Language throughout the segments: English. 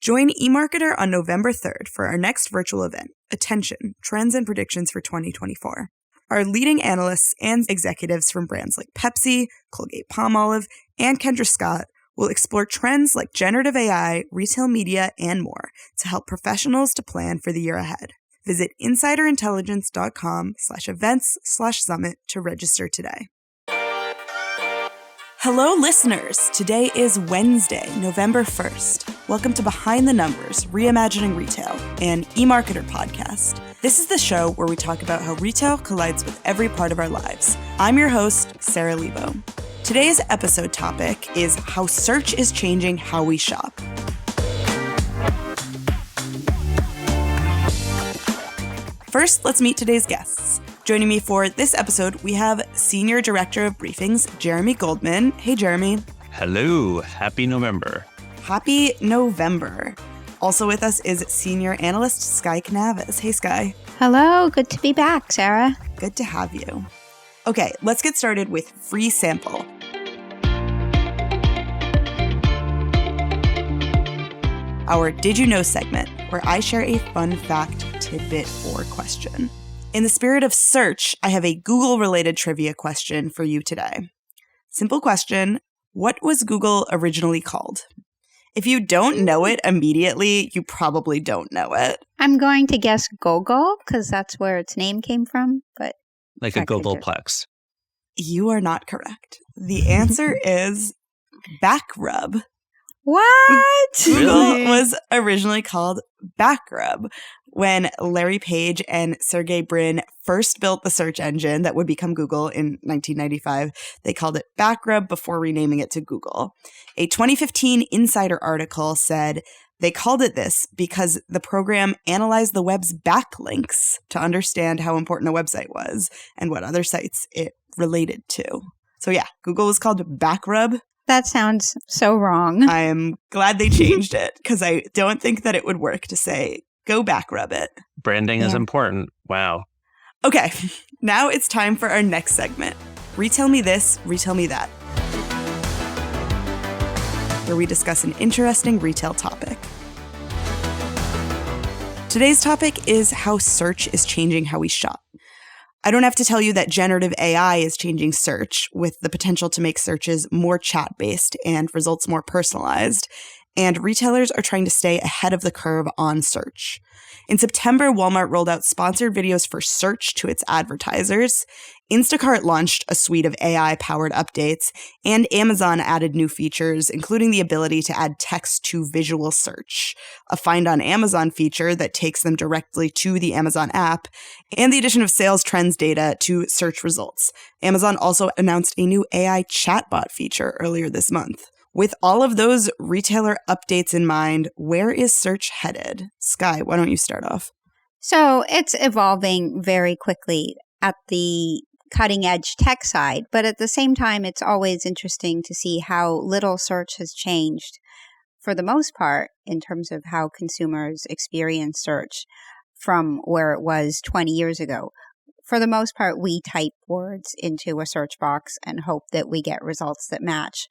Join eMarketer on November 3rd for our next virtual event, Attention, Trends and Predictions for 2024. Our leading analysts and executives from brands like Pepsi, Colgate-Palmolive, and Kendra Scott will explore trends like generative AI, retail media, and more to help professionals to plan for the year ahead. Visit insiderintelligence.com/events/summit to register today. Hello, listeners. Today is Wednesday, November 1st. Welcome to Behind the Numbers, Reimagining Retail, an eMarketer podcast. This is the show where we talk about how retail collides with every part of our lives. I'm your host, Sara Lebow. Today's episode topic is how search is changing how we shop. First, let's meet today's guests. Joining me for this episode, we have Senior Director of Briefings, Jeremy Goldman. Hey, Jeremy. Hello. Happy November. Happy November. Also with us is Senior Analyst, Sky Canaves. Hey, Sky. Hello. Good to be back, Sarah. Good to have you. Okay, let's get started with Free Sample. Our Did You Know segment, where I share a fun fact, tidbit, or question. In the spirit of search, I have a Google-related trivia question for you today. Simple question, what was Google originally called? If you don't know it immediately, you probably don't know it. I'm going to guess Google, because that's where its name came from, but... Like a Googleplex. You are not correct. The answer is Backrub. What? Google was originally called Backrub when Larry Page and Sergey Brin first built the search engine that would become Google in 1995. They called it Backrub before renaming it to Google. A 2015 Insider article said they called it this because the program analyzed the web's backlinks to understand how important a website was and what other sites it related to. So yeah, Google was called Backrub. That sounds so wrong. I am glad they changed it because I don't think that it would work to say, go Backrub it. Branding is important. Wow. Okay, now it's time for our next segment. Retell me this, retell me that, where we discuss an interesting retail topic. Today's topic is how search is changing how we shop. I don't have to tell you that generative AI is changing search with the potential to make searches more chat-based and results more personalized, and retailers are trying to stay ahead of the curve on search. In September, Walmart rolled out sponsored videos for search to its advertisers. Instacart launched a suite of AI-powered updates, and Amazon added new features, including the ability to add text to visual search, a Find on Amazon feature that takes them directly to the Amazon app, and the addition of sales trends data to search results. Amazon also announced a new AI chatbot feature earlier this month. With all of those retailer updates in mind, where is search headed? Sky, why don't you start off? So it's evolving very quickly at the cutting edge tech side, but at the same time, it's always interesting to see how little search has changed for the most part in terms of how consumers experience search from where it was 20 years ago. For the most part, we type words into a search box and hope that we get results that match.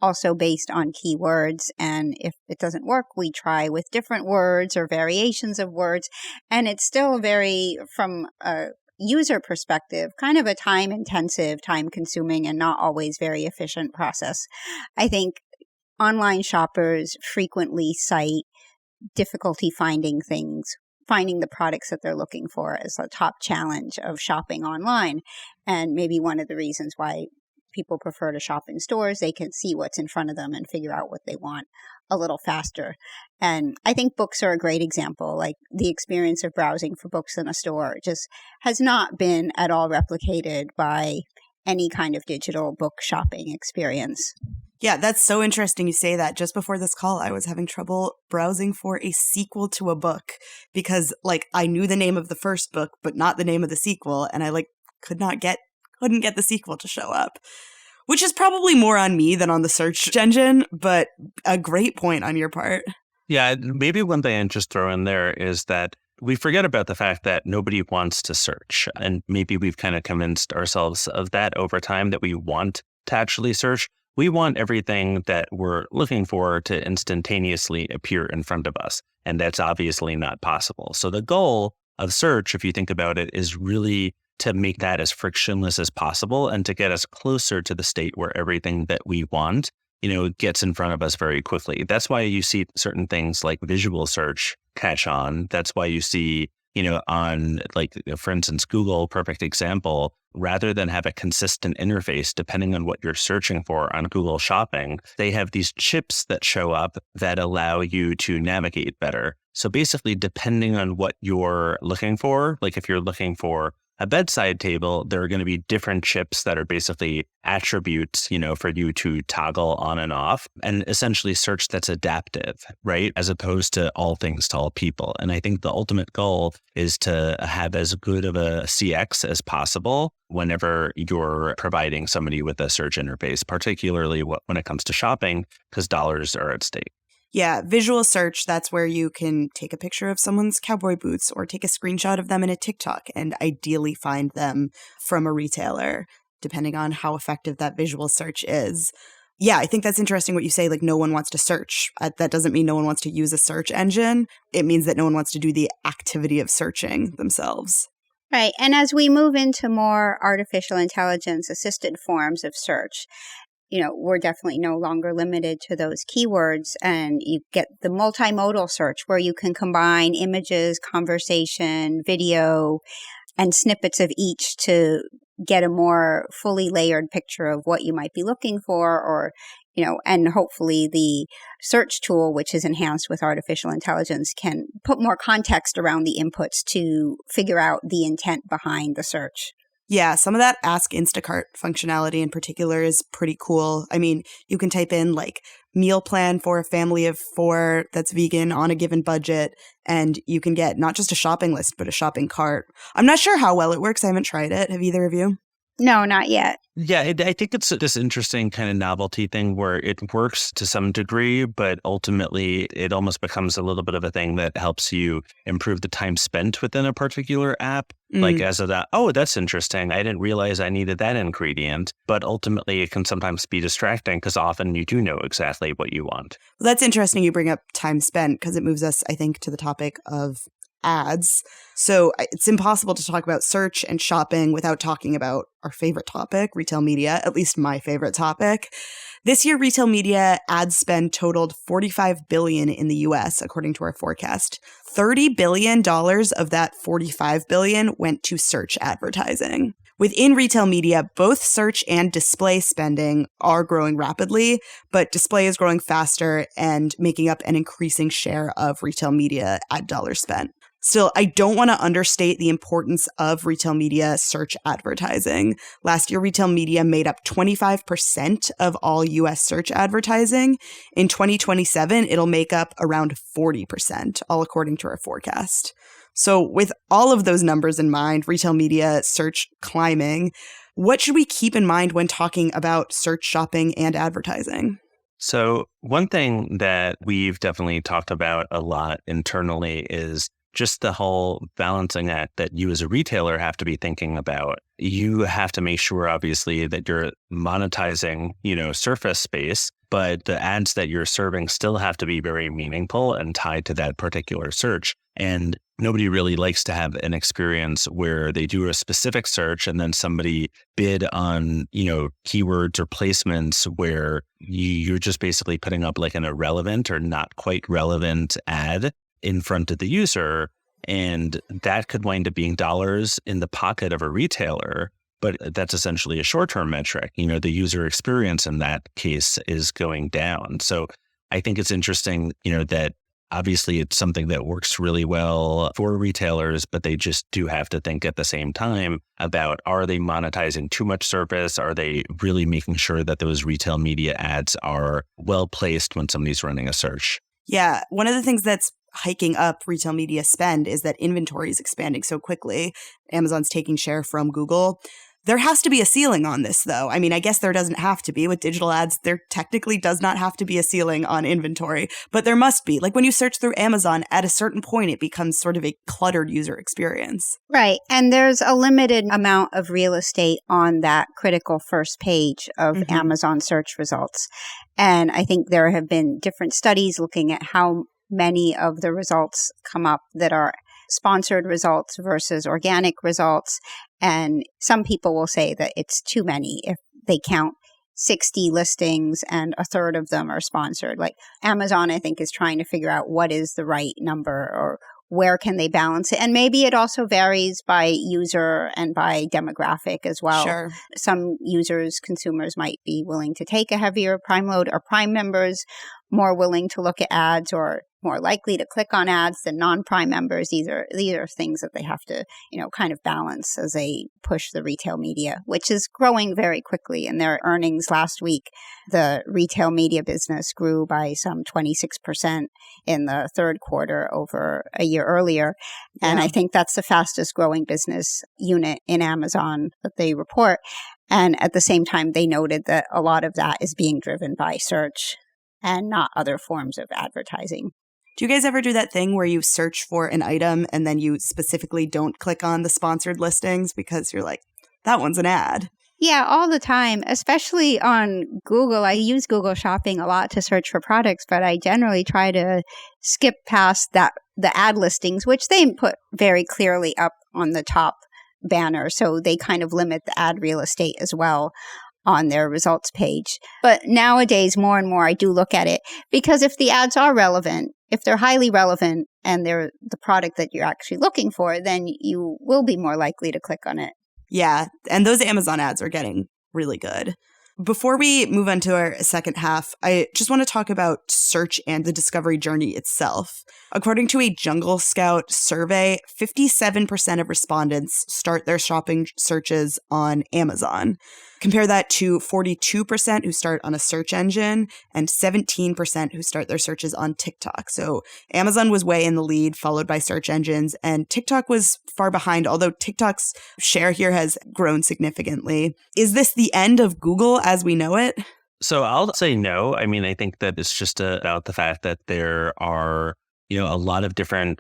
Also based on keywords, and if it doesn't work, we try with different words or variations of words, and it's still very, from a user perspective, kind of a time-intensive, time-consuming, and not always very efficient process. I think online shoppers frequently cite difficulty finding things, finding the products that they're looking for as a top challenge of shopping online, and maybe one of the reasons why people prefer to shop in stores. They can see what's in front of them and figure out what they want a little faster. And I think books are a great example. Like the experience of browsing for books in a store just has not been at all replicated by any kind of digital book shopping experience. Yeah, that's so interesting you say that. Just before this call, I was having trouble browsing for a sequel to a book because I knew the name of the first book, but not the name of the sequel. And I couldn't get the sequel to show up, which is probably more on me than on the search engine, but a great point on your part. Yeah, maybe one thing I'd just throw in there is that we forget about the fact that nobody wants to search. And maybe we've kind of convinced ourselves of that over time, that we want to actually search. we want everything that we're looking for to instantaneously appear in front of us. And that's obviously not possible. So the goal of search, if you think about it, is really to make that as frictionless as possible and to get us closer to the state where everything that we want, gets in front of us very quickly. That's why you see certain things like visual search catch on. That's why you see, on for instance, Google, perfect example, rather than have a consistent interface, depending on what you're searching for on Google Shopping, they have these chips that show up that allow you to navigate better. So basically, depending on what you're looking for, like if you're looking for a bedside table, there are going to be different chips that are basically attributes, for you to toggle on and off, and essentially search that's adaptive, right? As opposed to all things to all people. And I think the ultimate goal is to have as good of a CX as possible whenever you're providing somebody with a search interface, particularly when it comes to shopping, because dollars are at stake. Yeah, visual search, that's where you can take a picture of someone's cowboy boots or take a screenshot of them in a TikTok and ideally find them from a retailer, depending on how effective that visual search is. Yeah, I think that's interesting what you say, like no one wants to search. That doesn't mean no one wants to use a search engine. It means that no one wants to do the activity of searching themselves. Right. And as we move into more artificial intelligence assisted forms of search, we're definitely no longer limited to those keywords, and you get the multimodal search where you can combine images, conversation, video, and snippets of each to get a more fully layered picture of what you might be looking for, or, and hopefully the search tool, which is enhanced with artificial intelligence, can put more context around the inputs to figure out the intent behind the search. Yeah, some of that Ask Instacart functionality in particular is pretty cool. I mean, you can type in like meal plan for a family of 4 that's vegan on a given budget, and you can get not just a shopping list, but a shopping cart. I'm not sure how well it works. I haven't tried it. Have either of you? No, not yet. Yeah, I think it's this interesting kind of novelty thing where it works to some degree, but ultimately it almost becomes a little bit of a thing that helps you improve the time spent within a particular app. Like as of that, oh, that's interesting. I didn't realize I needed that ingredient. But ultimately, it can sometimes be distracting because often you do know exactly what you want. Well, that's interesting you bring up time spent because it moves us, I think, to the topic of ads. So it's impossible to talk about search and shopping without talking about our favorite topic, retail media, at least my favorite topic. This year, retail media ad spend totaled $45 billion in the US, according to our forecast. $30 billion of that $45 billion went to search advertising. Within retail media, both search and display spending are growing rapidly, but display is growing faster and making up an increasing share of retail media ad dollars spent. Still, I don't want to understate the importance of retail media search advertising. Last year, retail media made up 25% of all U.S. search advertising. In 2027, it'll make up around 40%, all according to our forecast. So with all of those numbers in mind, retail media search climbing, what should we keep in mind when talking about search, shopping, and advertising? So one thing that we've definitely talked about a lot internally is just the whole balancing act that you as a retailer have to be thinking about. You have to make sure, obviously, that you're monetizing, surface space, but the ads that you're serving still have to be very meaningful and tied to that particular search. And nobody really likes to have an experience where they do a specific search and then somebody bid on, keywords or placements where you're just basically putting up like an irrelevant or not quite relevant ad in front of the user. And that could wind up being dollars in the pocket of a retailer, but that's essentially a short-term metric. The user experience in that case is going down. So I think it's interesting, that obviously it's something that works really well for retailers, but they just do have to think at the same time about, are they monetizing too much surface? Are they really making sure that those retail media ads are well placed when somebody's running a search? Yeah, one of the things that's hiking up retail media spend is that inventory is expanding so quickly. Amazon's taking share from Google. There has to be a ceiling on this, though. I mean, I guess there doesn't have to be. With digital ads, there technically does not have to be a ceiling on inventory, but there must be. Like when you search through Amazon, at a certain point, it becomes sort of a cluttered user experience. Right. And there's a limited amount of real estate on that critical first page of Amazon search results. And I think there have been different studies looking at how many of the results come up that are sponsored results versus organic results. And some people will say that it's too many if they count 60 listings and a third of them are sponsored. Like Amazon, I think, is trying to figure out what is the right number or where can they balance it. And maybe it also varies by user and by demographic as well. Sure. Some users, consumers might be willing to take a heavier Prime load, or Prime members more willing to look at ads or more likely to click on ads than non-Prime members. These are things that they have to, kind of balance as they push the retail media, which is growing very quickly. In their earnings last week, the retail media business grew by some 26% in the third quarter over a year earlier. And I think that's the fastest growing business unit in Amazon that they report. And at the same time, they noted that a lot of that is being driven by search and not other forms of advertising. Do you guys ever do that thing where you search for an item and then you specifically don't click on the sponsored listings because you're like, that one's an ad? Yeah, all the time, especially on Google. I use Google Shopping a lot to search for products, but I generally try to skip past the ad listings, which they put very clearly up on the top banner. So they kind of limit the ad real estate as well on their results page. But nowadays, more and more, I do look at it because if the ads are relevant, if they're highly relevant and they're the product that you're actually looking for, then you will be more likely to click on it. Yeah, and those Amazon ads are getting really good. Before we move on to our second half, I just want to talk about search and the discovery journey itself. According to a Jungle Scout survey, 57% of respondents start their shopping searches on Amazon. Compare that to 42% who start on a search engine and 17% who start their searches on TikTok. So Amazon was way in the lead, followed by search engines, and TikTok was far behind, although TikTok's share here has grown significantly. Is this the end of Google as we know it? So I'll say no. I mean, I think that it's just about the fact that there are a lot of different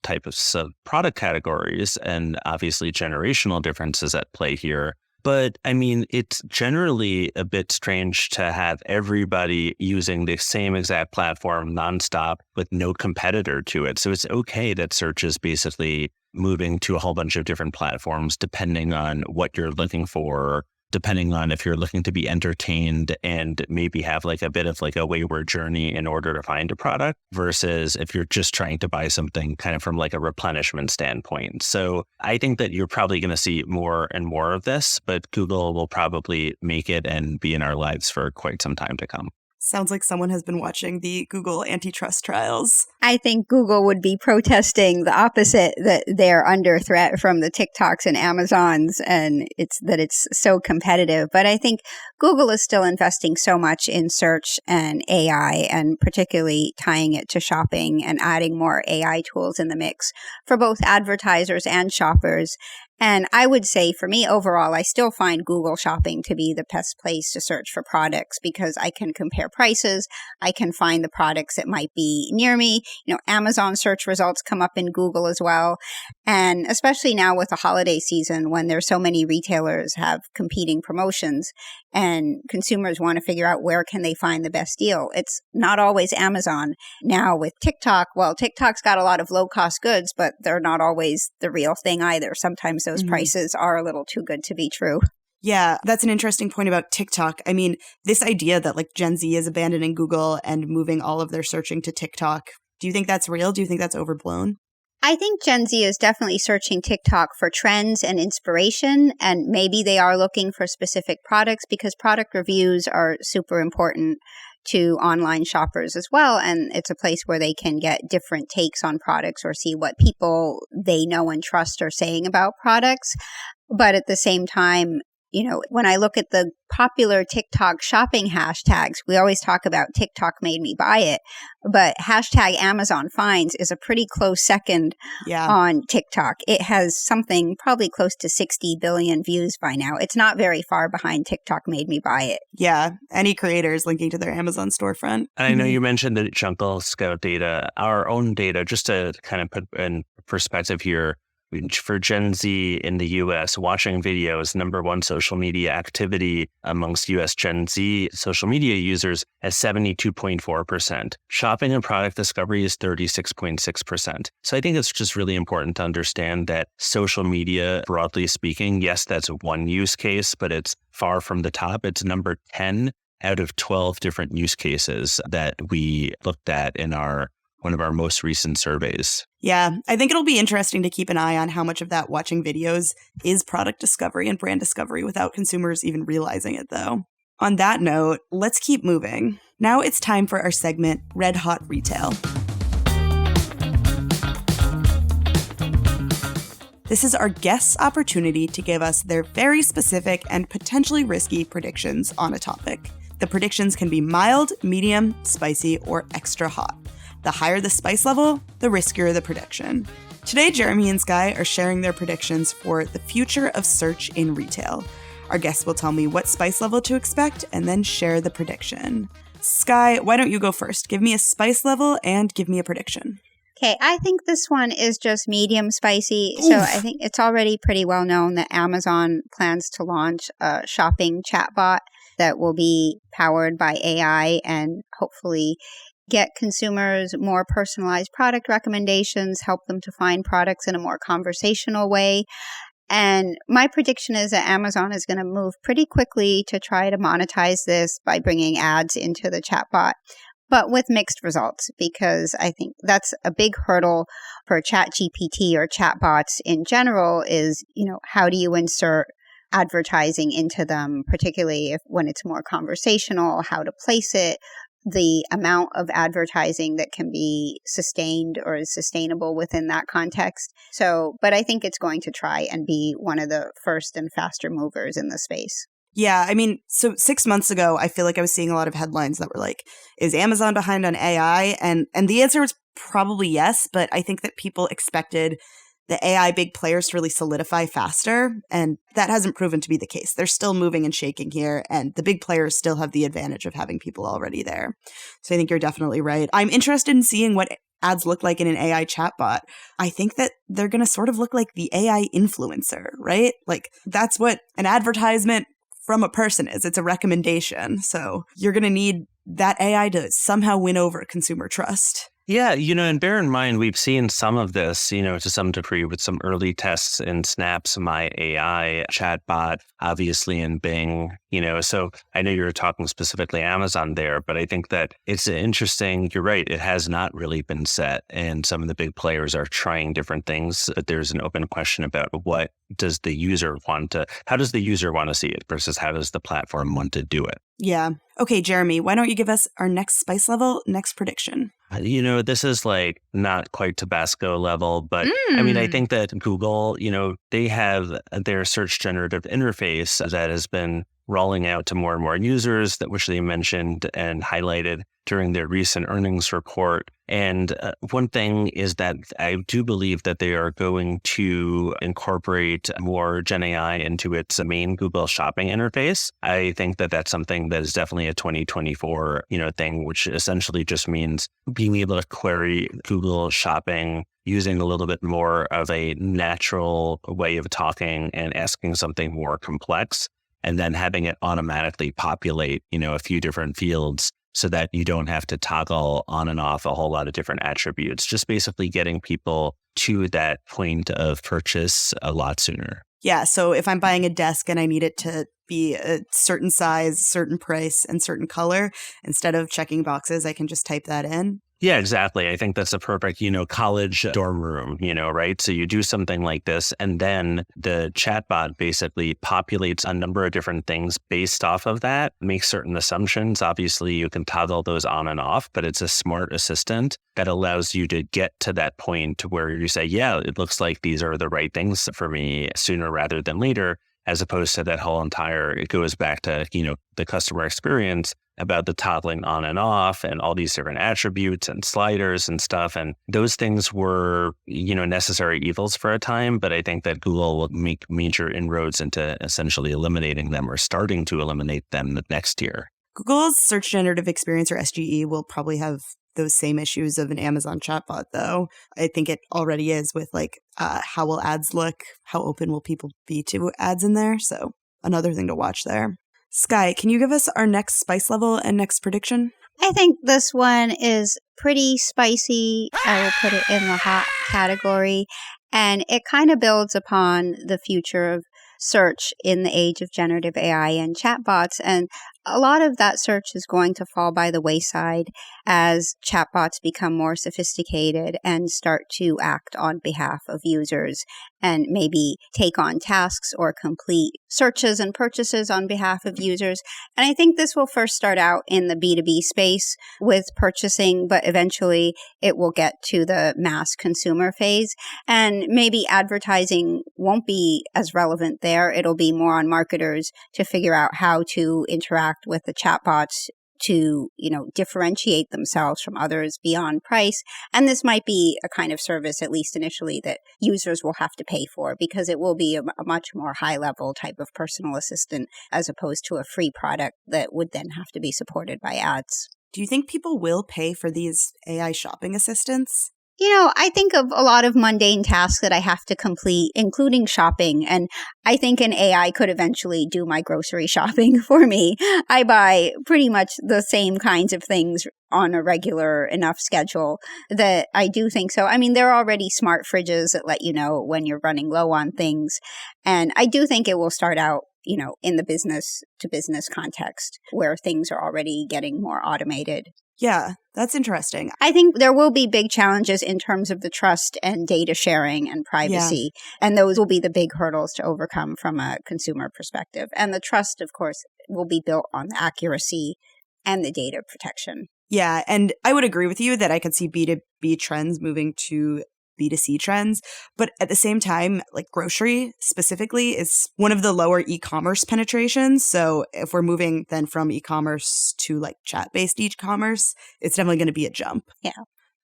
types of product categories and obviously generational differences at play here. But I mean, it's generally a bit strange to have everybody using the same exact platform nonstop with no competitor to it. So it's okay that search is basically moving to a whole bunch of different platforms depending on what you're looking for, depending on if you're looking to be entertained and maybe have like a bit of like a wayward journey in order to find a product versus if you're just trying to buy something kind of from like a replenishment standpoint. So I think that you're probably going to see more and more of this, but Google will probably make it and be in our lives for quite some time to come. Sounds like someone has been watching the Google antitrust trials. I think Google would be protesting the opposite, that they're under threat from the TikToks and Amazons, and it's so competitive. But I think Google is still investing so much in search and AI, and particularly tying it to shopping and adding more AI tools in the mix for both advertisers and shoppers. And I would say for me overall, I still find Google Shopping to be the best place to search for products because I can compare prices. I can find the products that might be near me. Amazon search results come up in Google as well. And especially now with the holiday season when there's so many retailers have competing promotions and consumers want to figure out where can they find the best deal. It's not always Amazon. Now with TikTok, well, TikTok's got a lot of low-cost goods, but they're not always the real thing either. Sometimes those prices are a little too good to be true. Yeah, that's an interesting point about TikTok. I mean, this idea that like Gen Z is abandoning Google and moving all of their searching to TikTok, do you think that's real? Do you think that's overblown? I think Gen Z is definitely searching TikTok for trends and inspiration, and maybe they are looking for specific products because product reviews are super important to online shoppers as well. And it's a place where they can get different takes on products or see what people they know and trust are saying about products. But at the same time, when I look at the popular TikTok shopping hashtags, we always talk about TikTok made me buy it, but hashtag Amazon finds is a pretty close second on TikTok. It has something probably close to 60 billion views by now. It's not very far behind TikTok made me buy it. Yeah. Any creators linking to their Amazon storefront. I know you mentioned the Jungle Scout data, our own data, just to kind of put in perspective here. For Gen Z in the US, watching videos, number one social media activity amongst US Gen Z social media users at 72.4%. Shopping and product discovery is 36.6%. So I think it's just really important to understand that social media, broadly speaking, yes, that's one use case, but it's far from the top. It's number 10 out of 12 different use cases that we looked at in one of our most recent surveys. Yeah, I think it'll be interesting to keep an eye on how much of that watching videos is product discovery and brand discovery without consumers even realizing it, though. On that note, let's keep moving. Now it's time for our segment, Red Hot Retail. This is our guests' opportunity to give us their very specific and potentially risky predictions on a topic. The predictions can be mild, medium, spicy, or extra hot. The higher the spice level, the riskier the prediction. Today, Jeremy and Sky are sharing their predictions for the future of search in retail. Our guests will tell me what spice level to expect and then share the prediction. Sky, why don't you go first? Give me a spice level and give me a prediction. Okay, I think this one is just medium spicy. So I think it's already pretty well known that Amazon plans to launch a shopping chatbot that will be powered by AI and hopefully get consumers more personalized product recommendations, help them to find products in a more conversational way. And my prediction is that Amazon is going to move pretty quickly to try to monetize this by bringing ads into the chatbot, but with mixed results, because I think that's a big hurdle for ChatGPT or chatbots in general is, how do you insert advertising into them, particularly when it's more conversational, how to place it, the amount of advertising that can be sustained or is sustainable within that context. But I think it's going to try and be one of the first and faster movers in the space. Yeah, so 6 months ago, I feel like I was seeing a lot of headlines that were like, is Amazon behind on AI? And the answer was probably yes, but I think that people expected the AI big players to really solidify faster, and that hasn't proven to be the case. They're still moving and shaking here, and the big players still have the advantage of having people already there. So I think you're definitely right. I'm interested in seeing what ads look like in an AI chatbot. I think that they're going to sort of look like the AI influencer, right? Like, that's what an advertisement from a person is. It's a recommendation. So you're going to need that AI to somehow win over consumer trust. Yeah, and bear in mind, we've seen some of this, to some degree with some early tests in Snap's My AI chatbot, obviously in Bing, so I know you're talking specifically Amazon there, but I think that it's interesting. You're right. It has not really been set, and some of the big players are trying different things. But there's an open question about how does the user want to see it versus how does the platform want to do it? Yeah. Okay, Jeremy, why don't you give us our next spice level, next prediction? This is like not quite Tabasco level, but I think that Google, they have their search generative interface that has been rolling out to more and more users, which they mentioned and highlighted during their recent earnings report. And one thing is that I do believe that they are going to incorporate more Gen AI into its main Google shopping interface. I think that that's something that is definitely a 2024, thing, which essentially just means being able to query Google shopping using a little bit more of a natural way of talking and asking something more complex, and then having it automatically populate, a few different fields so that you don't have to toggle on and off a whole lot of different attributes, just basically getting people to that point of purchase a lot sooner. Yeah, so if I'm buying a desk and I need it to be a certain size, certain price, and certain color, instead of checking boxes, I can just type that in. Yeah, exactly. I think that's a perfect, college dorm room, right? So you do something like this, and then the chatbot basically populates a number of different things based off of that, makes certain assumptions. Obviously, you can toggle those on and off, but it's a smart assistant that allows you to get to that point where you say, yeah, it looks like these are the right things for me sooner rather than later. as opposed to that whole entire, it goes back to, the customer experience about the toggling on and off and all these different attributes and sliders and stuff. And those things were, necessary evils for a time. But I think that Google will make major inroads into essentially eliminating them or starting to eliminate them next year. Google's Search Generative Experience, or SGE, will probably have those same issues of an Amazon chatbot, though. I think it already is with how will ads look? How open will people be to ads in there? So another thing to watch there. Sky, can you give us our next spice level and next prediction? I think this one is pretty spicy. I will put it in the hot category. And it kind of builds upon the future of search in the age of generative AI and chatbots. And a lot of that search is going to fall by the wayside as chatbots become more sophisticated and start to act on behalf of users and maybe take on tasks or complete searches and purchases on behalf of users. And I think this will first start out in the B2B space with purchasing, but eventually it will get to the mass consumer phase. And maybe advertising won't be as relevant there. It'll be more on marketers to figure out how to interact with the chatbots to, differentiate themselves from others beyond price. And this might be a kind of service, at least initially, that users will have to pay for because it will be a much more high-level type of personal assistant as opposed to a free product that would then have to be supported by ads. Do you think people will pay for these AI shopping assistants? I think of a lot of mundane tasks that I have to complete, including shopping. And I think an AI could eventually do my grocery shopping for me. I buy pretty much the same kinds of things on a regular enough schedule that I do think so. I mean, there are already smart fridges that let you know when you're running low on things. And I do think it will start out, in the business to business context where things are already getting more automated. Yeah, that's interesting. I think there will be big challenges in terms of the trust and data sharing and privacy. Yeah. And those will be the big hurdles to overcome from a consumer perspective. And the trust, of course, will be built on the accuracy and the data protection. Yeah, and I would agree with you that I could see B2B trends moving to B2C trends. But at the same time, grocery specifically is one of the lower e-commerce penetrations. So if we're moving then from e-commerce to chat-based e-commerce, it's definitely going to be a jump. Yeah.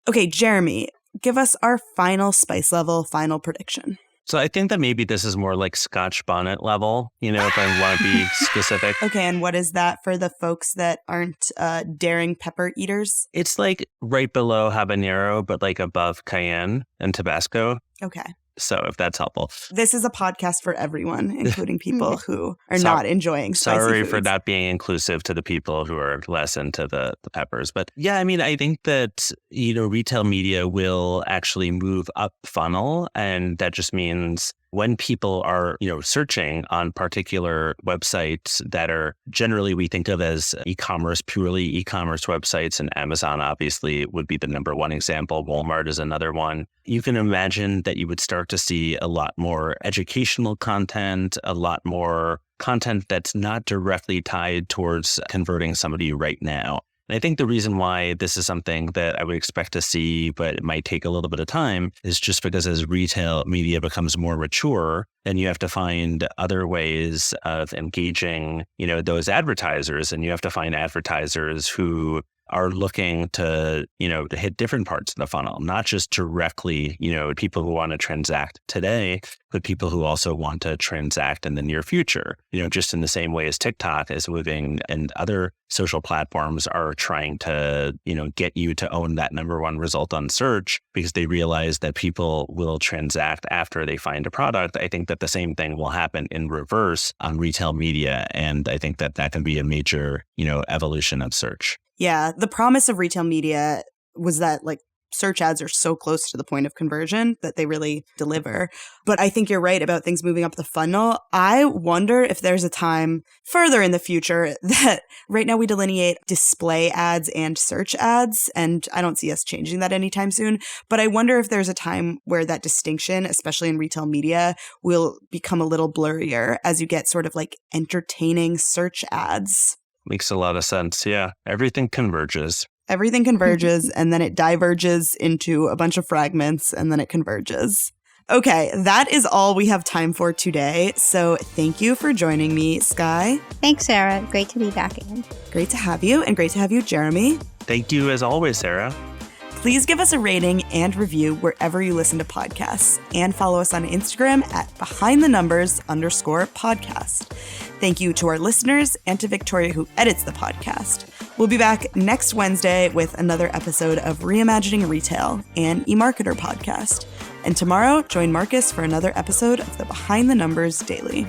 Okay, Jeremy, give us our final spice level, final prediction. So I think that maybe this is more like Scotch bonnet level, if I want to be specific. Okay, and what is that for the folks that aren't daring pepper eaters? It's right below habanero, but above cayenne and Tabasco. Okay. So if that's helpful. This is a podcast for everyone, including people who are not enjoying spicy Sorry foods. for not being inclusive to the people who are less into the peppers. But yeah, I mean, I think that, retail media will actually move up funnel. And that just means when people are, searching on particular websites that are generally we think of as e-commerce, purely e-commerce websites, and Amazon obviously would be the number one example. Walmart is another one. You can imagine that you would start to see a lot more educational content, a lot more content that's not directly tied towards converting somebody right now. And I think the reason why this is something that I would expect to see, but it might take a little bit of time, is just because as retail media becomes more mature, then you have to find other ways of engaging, those advertisers. And you have to find advertisers who are looking to hit different parts of the funnel, not just directly, people who want to transact today, but people who also want to transact in the near future, just in the same way as TikTok is moving and other social platforms are trying to, get you to own that number one result on search because they realize that people will transact after they find a product. I think that the same thing will happen in reverse on retail media. And I think that can be a major, evolution of search. Yeah, the promise of retail media was that search ads are so close to the point of conversion that they really deliver. But I think you're right about things moving up the funnel. I wonder if there's a time further in the future that right now we delineate display ads and search ads, and I don't see us changing that anytime soon. But I wonder if there's a time where that distinction, especially in retail media, will become a little blurrier as you get sort of entertaining search ads. Makes a lot of sense. Yeah. Everything converges. Everything converges and then it diverges into a bunch of fragments and then it converges. Okay, that is all we have time for today. So thank you for joining me, Sky. Thanks, Sarah. Great to be back again. Great to have you, and great to have you, Jeremy. Thank you as always, Sarah. Please give us a rating and review wherever you listen to podcasts, and follow us on Instagram at behindthenumbers_podcast. Thank you to our listeners and to Victoria, who edits the podcast. We'll be back next Wednesday with another episode of Reimagining Retail, an eMarketer podcast. And tomorrow, join Marcus for another episode of the Behind the Numbers Daily.